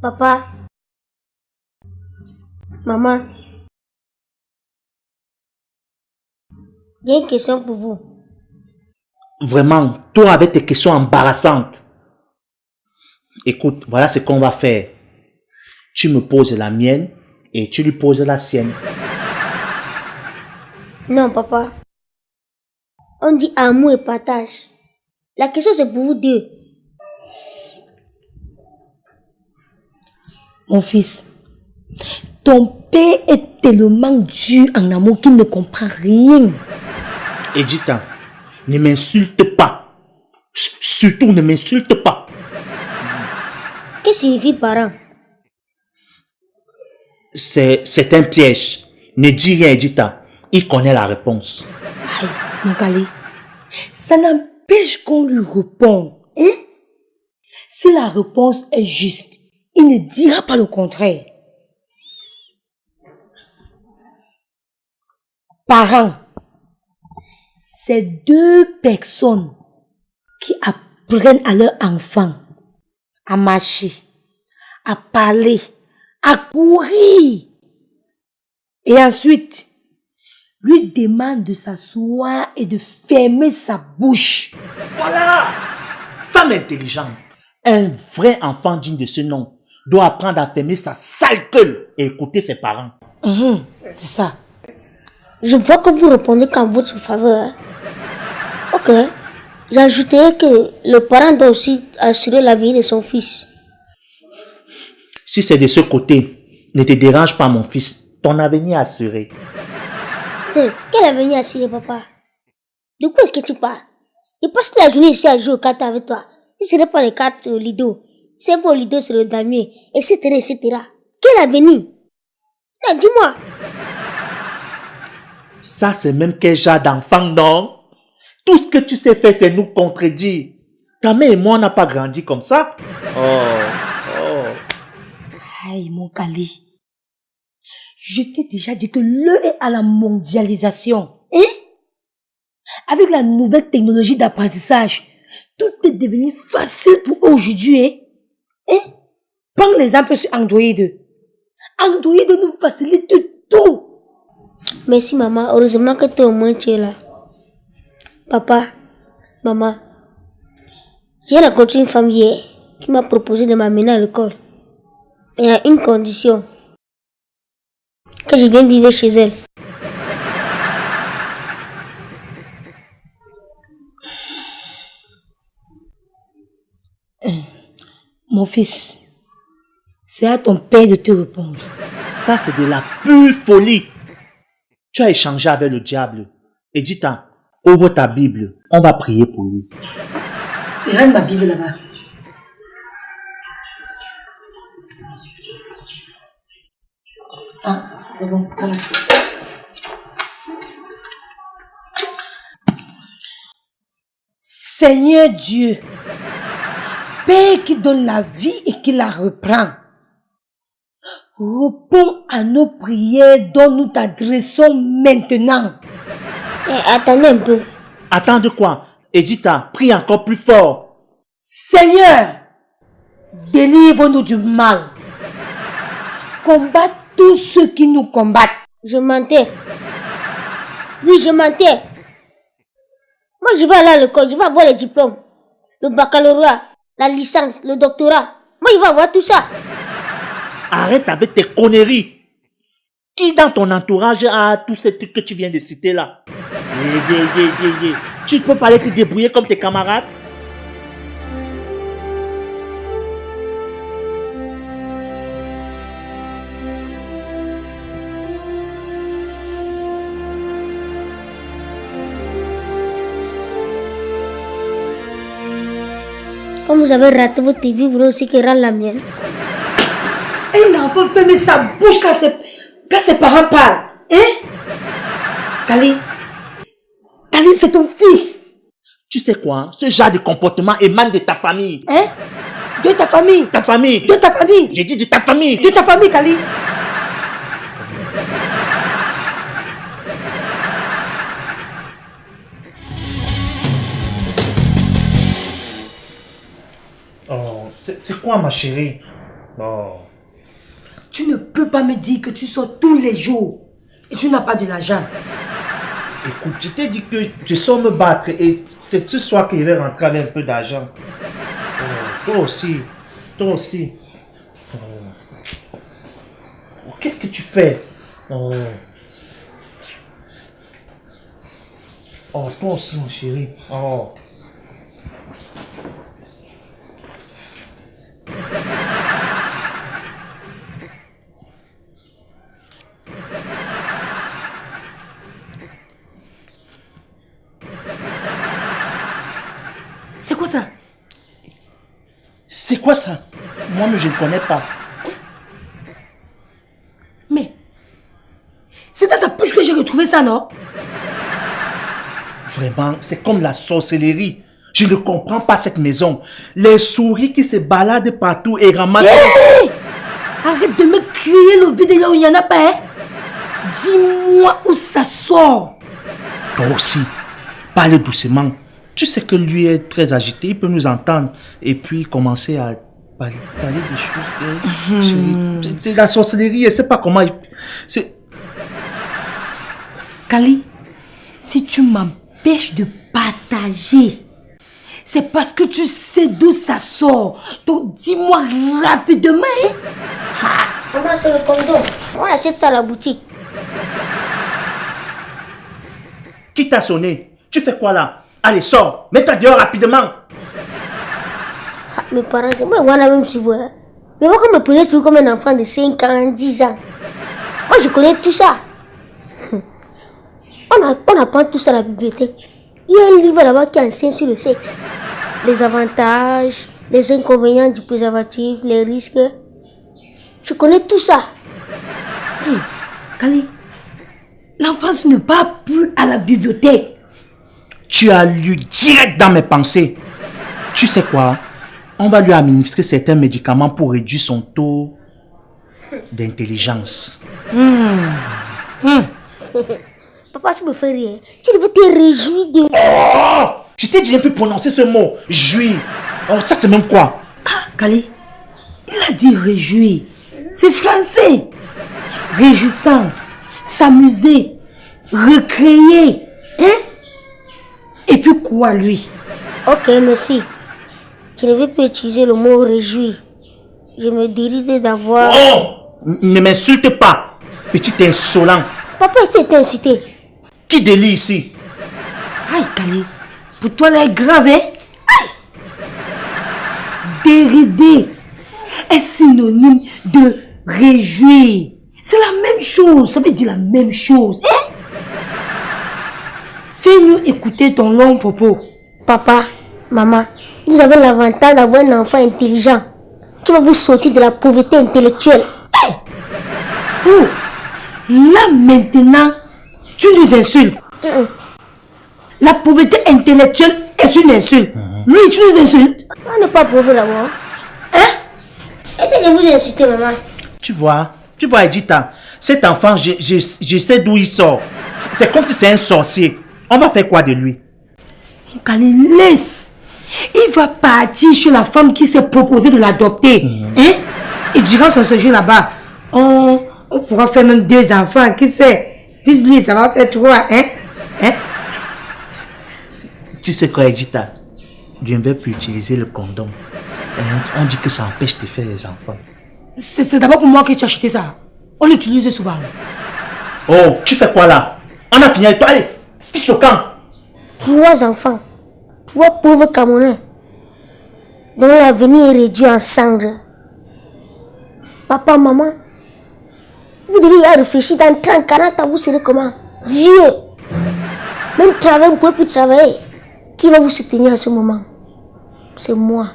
Papa, maman, j'ai une question pour vous. Vraiment, toi avec tes questions embarrassantes. Écoute, voilà ce qu'on va faire. Tu me poses la mienne et tu lui poses la sienne. Non, papa. On dit amour et partage. La question c'est pour vous deux. Mon fils, ton père est tellement dur en amour qu'il ne comprend rien. Edita, ne m'insulte pas. Surtout ne m'insulte pas. Qu'est-ce que signifie parent? C'est un piège. Ne dis rien, Edita. Il connaît la réponse. Aïe, mon Kali, ça n'empêche qu'on lui réponde. Hein? Si la réponse est juste, il ne dira pas le contraire. Parents, c'est deux personnes qui apprennent à leur enfant à marcher, à parler, à courir. Et ensuite, lui demande de s'asseoir et de fermer sa bouche. Voilà! Femme intelligente. Un vrai enfant digne de ce nom doit apprendre à fermer sa sale gueule et écouter ses parents. C'est ça. Je vois que vous répondez qu'en votre faveur. Hein. Ok. J'ajouterai que le parent doit aussi assurer la vie de son fils. Si c'est de ce côté, ne te dérange pas mon fils. Ton avenir est assuré. Quel avenir assuré, papa? De quoi est-ce que tu parles? Je passe la journée ici à jouer aux cartes avec toi. Si ce n'est pas les cartes au Lido, c'est pas au Lido, c'est le damier, etc., etc. Quel avenir? Là, dis-moi. Ça, c'est même quel genre d'enfant, non? Tout ce que tu sais faire, c'est nous contredire. Ta mère et moi, on n'a pas grandi comme ça. Aïe, mon Kali. Je t'ai déjà dit que l'heure est à la mondialisation. Hein? Avec la nouvelle technologie d'apprentissage, tout est devenu facile pour aujourd'hui. Hein? Prends l'exemple sur Android. Android nous facilite tout. Merci, maman. Heureusement que toi, au moins, tu es là. Papa, maman, j'ai rencontré une femme hier qui m'a proposé de m'amener à l'école. Et à une condition. Que je vienne vivre chez elle. Mon fils, c'est à ton père de te répondre. Ça, c'est de la pure folie. Tu as échangé avec le diable. Et dis-toi, ouvre ta Bible. On va prier pour lui. Regarde ma Bible là-bas. Ah, c'est bon, merci. Seigneur Dieu, Père qui donne la vie et qui la reprend, réponds à nos prières dont nous t'adressons maintenant. Attendez un peu. Attends de quoi? Edita, prie encore plus fort. Seigneur, délivre-nous du mal. Combat tous ceux qui nous combattent. Je mentais. Oui, je mentais. Moi, je vais aller à l'école, je vais avoir les diplômes. Le baccalauréat, la licence, le doctorat. Moi, je vais avoir tout ça. Arrête avec tes conneries. Qui dans ton entourage a tous ces trucs que tu viens de citer là? Tu peux pas aller te débrouiller comme tes camarades? Comme vous avez raté votre vie, vous voulez aussi qu'il rende la mienne. Un enfant ferme sa bouche quand ses parents parlent. Hein? Kali, c'est ton fils. Tu sais quoi? Ce genre de comportement émane de ta famille. Hein? De ta famille. Ta famille. De ta famille. J'ai dit de ta famille. De ta famille, Kali. Oh, c'est quoi ma chérie? Non. Tu ne peux pas me dire que tu sors tous les jours et tu n'as pas de l'argent. Écoute, je t'ai dit que je sors me battre et c'est ce soir que je vais rentrer avec un peu d'argent. Toi aussi. Toi aussi. Qu'est-ce que tu fais? Oh, toi aussi, mon chéri. Oh. C'est quoi ça? C'est quoi ça? Moi-même, je ne connais pas. Mais, c'est dans ta poche que j'ai retrouvé ça, non? Vraiment, c'est comme la sorcellerie. Je ne comprends pas cette maison. Les souris qui se baladent partout et ramassent... Hey! Arrête de me crier le vide là où il n'y en a pas, hein? Dis-moi où ça sort. Toi aussi, parle doucement. Tu sais que lui est très agité, il peut nous entendre et puis commencer à parler des choses. Chérie, c'est la sorcellerie, je ne sais pas comment... C'est... Kali, si tu m'empêches de partager, c'est parce que tu sais d'où ça sort. Donc dis-moi rapidement. Maman, c'est le condom. On achète ça à la boutique. Qui t'a sonné? Tu fais quoi là? Allez, sors, mets-toi dehors rapidement. Mes parents, c'est moi, on a même suivi. Mais moi, quand me prenais toujours comme un enfant de 5 ans, 10 ans. Moi, je connais tout ça. On apprend tout ça à la bibliothèque. Il y a un livre là-bas qui enseigne sur le sexe. Les avantages, les inconvénients du préservatif, les risques. Je connais tout ça. Hey, Kali, l'enfance ne part plus à la bibliothèque. Tu as lu direct dans mes pensées. Tu sais quoi? On va lui administrer certains médicaments pour réduire son taux d'intelligence. Papa, tu me fais rire. Tu devais te réjouir de... Oh! Je t'ai dit, je ne peux prononcer ce mot. Jouir. Oh, ça c'est même quoi? Ah, Kali, il a dit réjouir. C'est français. Réjouissance, s'amuser, recréer. Hein? Et puis quoi, lui? Ok, merci. Je ne vais plus utiliser le mot réjouir. Je me dirige d'avoir... Oh! Ne m'insulte pas, petit insolent. Papa, il s'est insulté. Qui délie ici? Aïe, Kali, pour toi, là, est grave, hein? Aïe! Dérider est synonyme de réjouir. C'est la même chose, ça veut dire la même chose, hein? Fais-nous écouter ton long propos. Papa, maman, vous avez l'avantage d'avoir un enfant intelligent qui va vous sortir de la pauvreté intellectuelle. Hey! Oh! Là maintenant, tu nous insultes. La pauvreté intellectuelle est une insulte. Lui, tu nous insultes. On n'est pas pauvre d'abord. Hein? Essayez de vous insulter, maman. Tu vois, Edita, cet enfant, je sais d'où il sort. C'est comme si c'est un sorcier. On va faire quoi de lui? Kali, laisse. Il va partir chez la femme qui s'est proposée de l'adopter. Hein? Et durant son séjour là-bas, on pourra faire même 2 enfants. Qui sait? Puis lui, ça va faire 3. Hein? Hein? Tu sais quoi, Edita? Je ne vais plus utiliser le condom. On dit que ça empêche de faire des enfants. C'est d'abord pour moi que tu as acheté ça. On l'utilise souvent. Oh, tu fais quoi là? On a fini avec toi. Allez, fiche le camp. 3 enfants. 3 pauvres Camerounais dont l'avenir est réduit en cendres. Papa, maman, vous devez y réfléchir. Dans 30, 40 ans, vous serez comment? Vieux. Même travailler, vous ne pouvez plus travailler. Qui va vous soutenir à ce moment? C'est moi.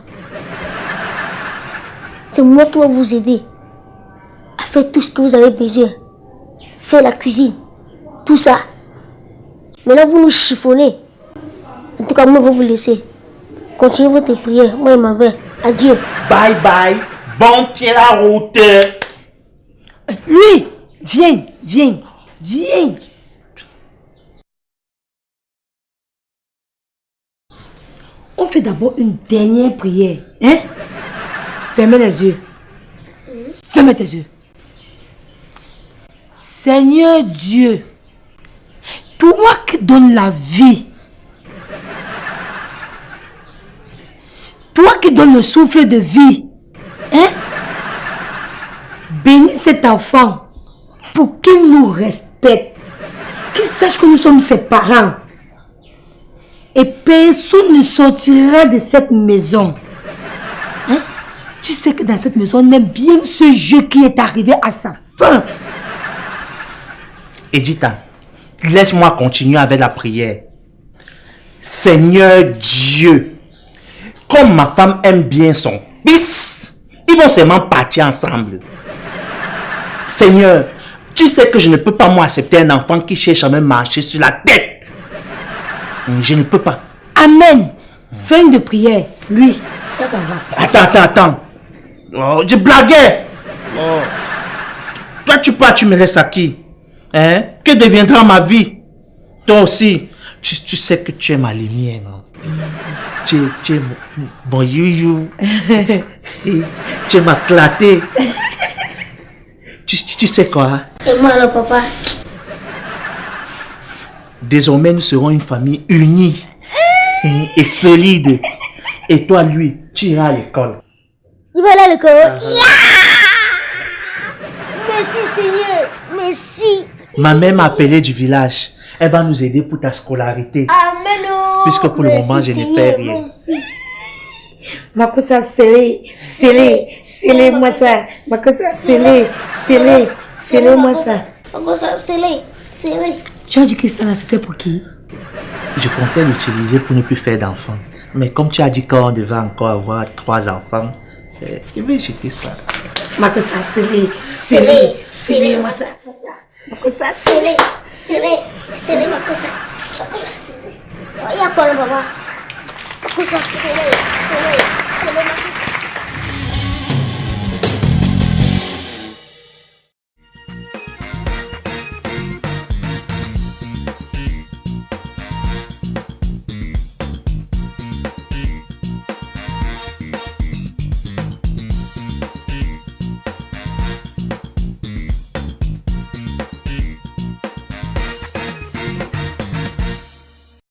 C'est moi qui va vous aider à faire tout ce que vous avez besoin. Faire la cuisine. Tout ça. Maintenant, vous nous chiffonnez. En tout cas, moi, je vais vous laisser. Continuez votre prière. Moi, je m'en vais. Adieu. Bye bye. Bon pied la route. Lui, viens, viens, viens. On fait d'abord une dernière prière. Hein? Fermez les yeux. Ferme tes yeux. Seigneur Dieu, toi qui donnes la vie, toi qui donnes le souffle de vie, hein? Bénis cet enfant pour qu'il nous respecte, qu'il sache que nous sommes ses parents. Et personne ne sortira de cette maison. Hein? Tu sais que dans cette maison, on aime bien ce jeu qui est arrivé à sa fin. Edita, laisse-moi continuer avec la prière. Seigneur Dieu, comme ma femme aime bien son fils, ils vont seulement partir ensemble. Seigneur, tu sais que je ne peux pas moi accepter un enfant qui cherche à me marcher sur la tête. Je ne peux pas. Amen. Fin de prière. Lui, ça va. Attends. Oh, je blaguais. Oh. Toi, tu me laisses à qui? Hein? Que deviendra ma vie? Toi aussi, tu sais que tu es ma lumière, non? Tu es mon you. Tu es ma clarté. Tu sais quoi? Et moi alors, papa? Désormais, nous serons une famille unie et solide. Et toi, lui, tu iras à l'école. Il va aller à l'école. Merci Seigneur. Merci. Ma mère m'a appelé du village. Elle va nous aider pour ta scolarité. Amen. Puisque pour le moment, je ne fais rien. Merci. Makosa, scellé, moi ça. Makosa, scellé, moi ça. Makosa, scellé. Tu as dit que ça là, c'était pour qui? Je comptais l'utiliser pour ne plus faire d'enfants. Mais comme tu as dit qu'on devait encore avoir 3 enfants, je vais jeter ça. Makosa, scellé, moi ça. Makosa, scellé, Makosa. Il y a quoi le papa? Makosa, scellé, Makosa.